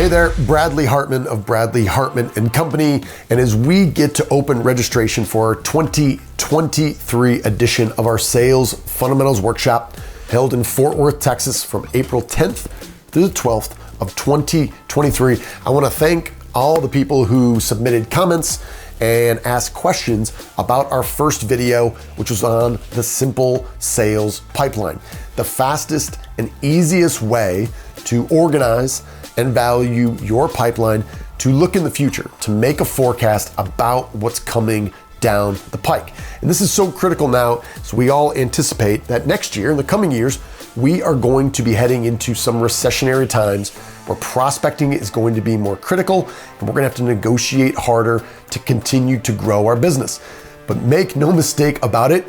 Hey there, Bradley Hartmann of Bradley Hartmann Company. And as we get to open registration for our 2023 edition of our Sales Fundamentals Workshop held in Fort Worth, Texas from April 10th through the 12th of 2023, I want to thank all the people who submitted comments and asked questions about our first video, which was on the simple sales pipeline, the fastest and easiest way to organize and value your pipeline, to look in the future, to make a forecast about what's coming down the pike. And this is so critical now, so we all anticipate that next year, in the coming years, we are going to be heading into some recessionary times where prospecting is going to be more critical, and we're gonna have to negotiate harder to continue to grow our business. But make no mistake about it,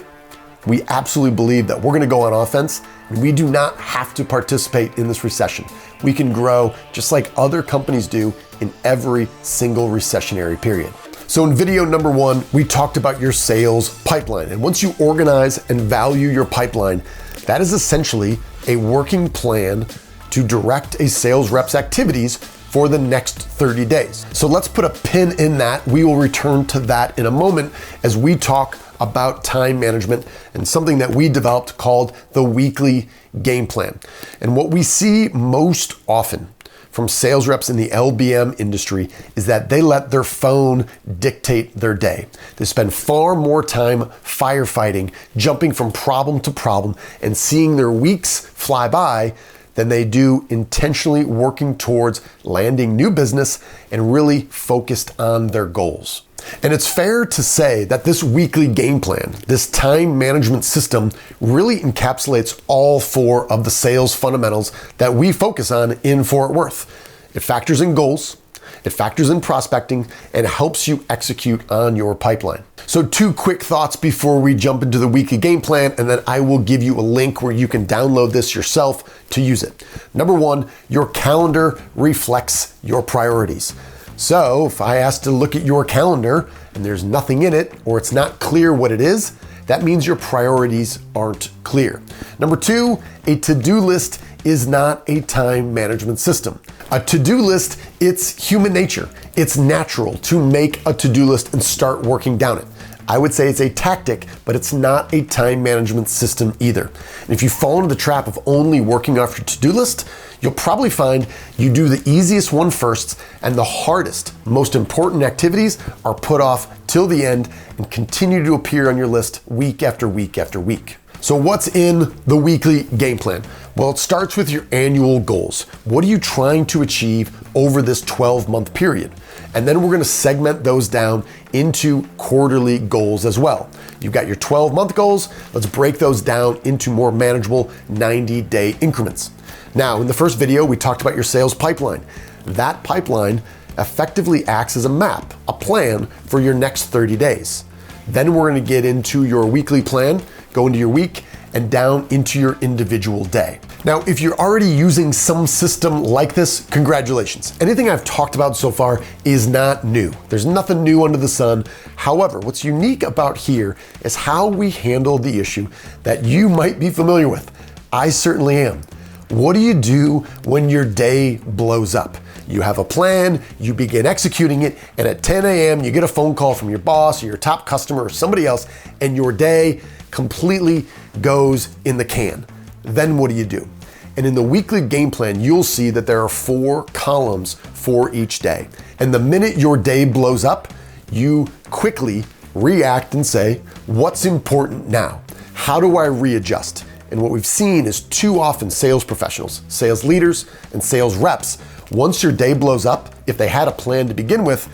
we absolutely believe that we're gonna go on offense, and we do not have to participate in this recession. We can grow just like other companies do in every single recessionary period. So in video number one, we talked about your sales pipeline. And once you organize and value your pipeline, that is essentially a working plan to direct a sales rep's activities for the next 30 days. So let's put a pin in that. We will return to that in a moment as we talk about time management and something that we developed called the weekly game plan. And what we see most often from sales reps in the LBM industry is that they let their phone dictate their day. They spend far more time firefighting, jumping from problem to problem, and seeing their weeks fly by than they do intentionally working towards landing new business and really focused on their goals. And it's fair to say that this weekly game plan, this time management system, really encapsulates all four of the sales fundamentals that we focus on in Fort Worth. It factors in goals, it factors in prospecting, and helps you execute on your pipeline. So 2 quick thoughts before we jump into the weekly game plan, and then I will give you a link where you can download this yourself to use it. Number 1, your calendar reflects your priorities. So if I ask to look at your calendar and there's nothing in it, or it's not clear what it is, that means your priorities aren't clear. Number 2, a to-do list is not a time management system. A to-do list, it's human nature. It's natural to make a to-do list and start working down it. I would say it's a tactic, but it's not a time management system either. And if you fall into the trap of only working off your to-do list, you'll probably find you do the easiest one first, and the hardest, most important activities are put off till the end and continue to appear on your list week after week after week. So what's in the weekly game plan? Well, it starts with your annual goals. What are you trying to achieve over this 12-month period? And then we're gonna segment those down into quarterly goals as well. You've got your 12-month goals. Let's break those down into more manageable 90-day increments. Now, in the first video, we talked about your sales pipeline. That pipeline effectively acts as a map, a plan for your next 30 days. Then we're gonna get into your weekly plan, go into your week, and down into your individual day. Now, if you're already using some system like this, congratulations. Anything I've talked about so far is not new. There's nothing new under the sun. However, what's unique about here is how we handle the issue that you might be familiar with. I certainly am. What do you do when your day blows up? You have a plan, you begin executing it, and at 10 a.m. you get a phone call from your boss or your top customer or somebody else, and your day completely goes in the can. Then what do you do? And in the weekly game plan, you'll see that there are 4 columns for each day. And the minute your day blows up, you quickly react and say, what's important now? How do I readjust? And what we've seen is too often sales professionals, sales leaders, and sales reps, once your day blows up, if they had a plan to begin with,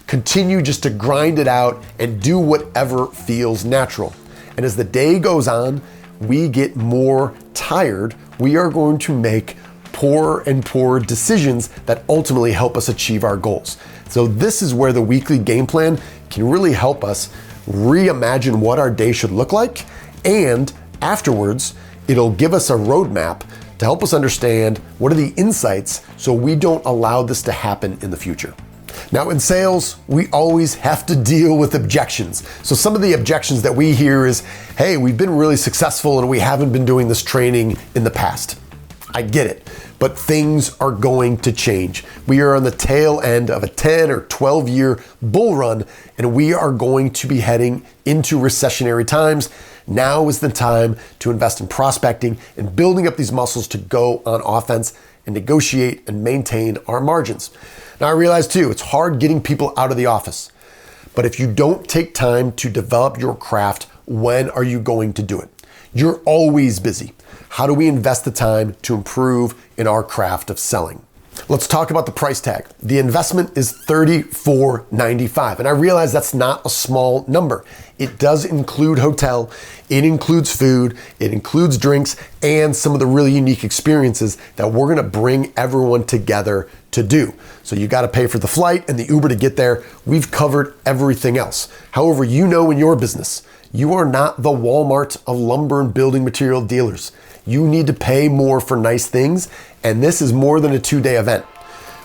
continue just to grind it out and do whatever feels natural. And as the day goes on, we get more tired. We are going to make poorer and poorer decisions that ultimately help us achieve our goals. So this is where the weekly game plan can really help us reimagine what our day should look like, and afterwards, it'll give us a roadmap to help us understand what are the insights so we don't allow this to happen in the future. Now in sales, we always have to deal with objections. So some of the objections that we hear is, hey, we've been really successful and we haven't been doing this training in the past. I get it. but things are going to change. We are on the tail end of a 10 or 12 year bull run, and we are going to be heading into recessionary times. Now is the time to invest in prospecting and building up these muscles to go on offense and negotiate and maintain our margins. Now, I realize too, it's hard getting people out of the office, but if you don't take time to develop your craft, when are you going to do it? You're always busy. How do we invest the time to improve in our craft of selling? Let's talk about the price tag. The investment is $34.95, and I realize that's not a small number. It does include hotel, it includes food, it includes drinks, and some of the really unique experiences that we're gonna bring everyone together to do. So you gotta pay for the flight and the Uber to get there. We've covered everything else. However, you know in your business, you are not the Walmart of lumber and building material dealers. You need to pay more for nice things, and this is more than a 2-day event.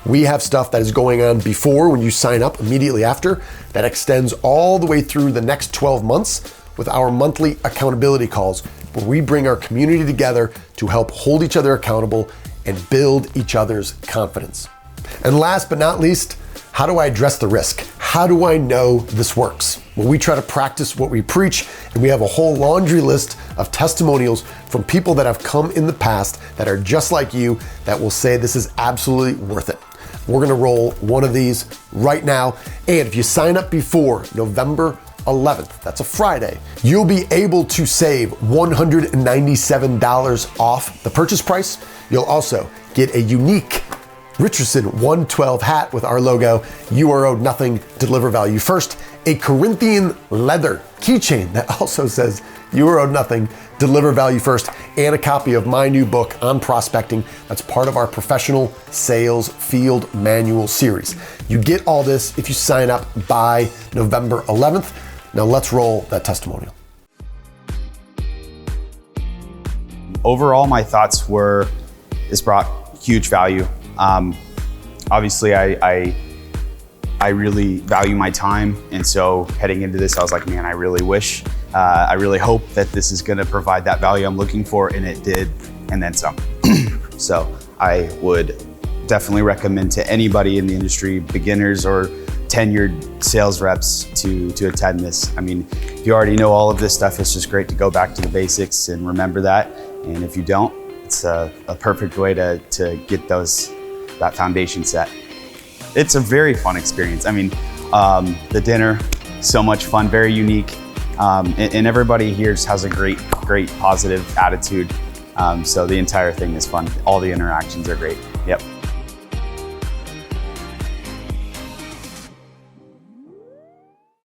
We have stuff that is going on before when you sign up, immediately after, that extends all the way through the next 12 months with our monthly accountability calls, where we bring our community together to help hold each other accountable and build each other's confidence. And last but not least, how do I address the risk? How do I know this works? Well, we try to practice what we preach, and we have a whole laundry list of testimonials from people that have come in the past that are just like you that will say this is absolutely worth it. We're gonna roll one of these right now, and if you sign up before November 11th, that's a Friday, you'll be able to save $197 off the purchase price. You'll also get a unique Richardson 112 hat with our logo. You are owed nothing, deliver value first. A Corinthian leather keychain that also says you are owed nothing, deliver value first, and a copy of my new book on prospecting that's part of our professional sales field manual series. You get all this if you sign up by November 11th. Now let's roll that testimonial. Overall, my thoughts were, this brought huge value. Obviously, I really value my time, and so heading into this, I was like, man, I really hope that this is going to provide that value I'm looking for, and it did, and then some. So I would definitely recommend to anybody in the industry, beginners or tenured sales reps, to attend this. I mean, if you already know all of this stuff, it's just great to go back to the basics and remember that. And if you don't, it's a perfect way to get that foundation set. It's a very fun experience. I mean, the dinner, so much fun, very unique. And everybody here just has a great positive attitude. So the entire thing is fun. All the interactions are great.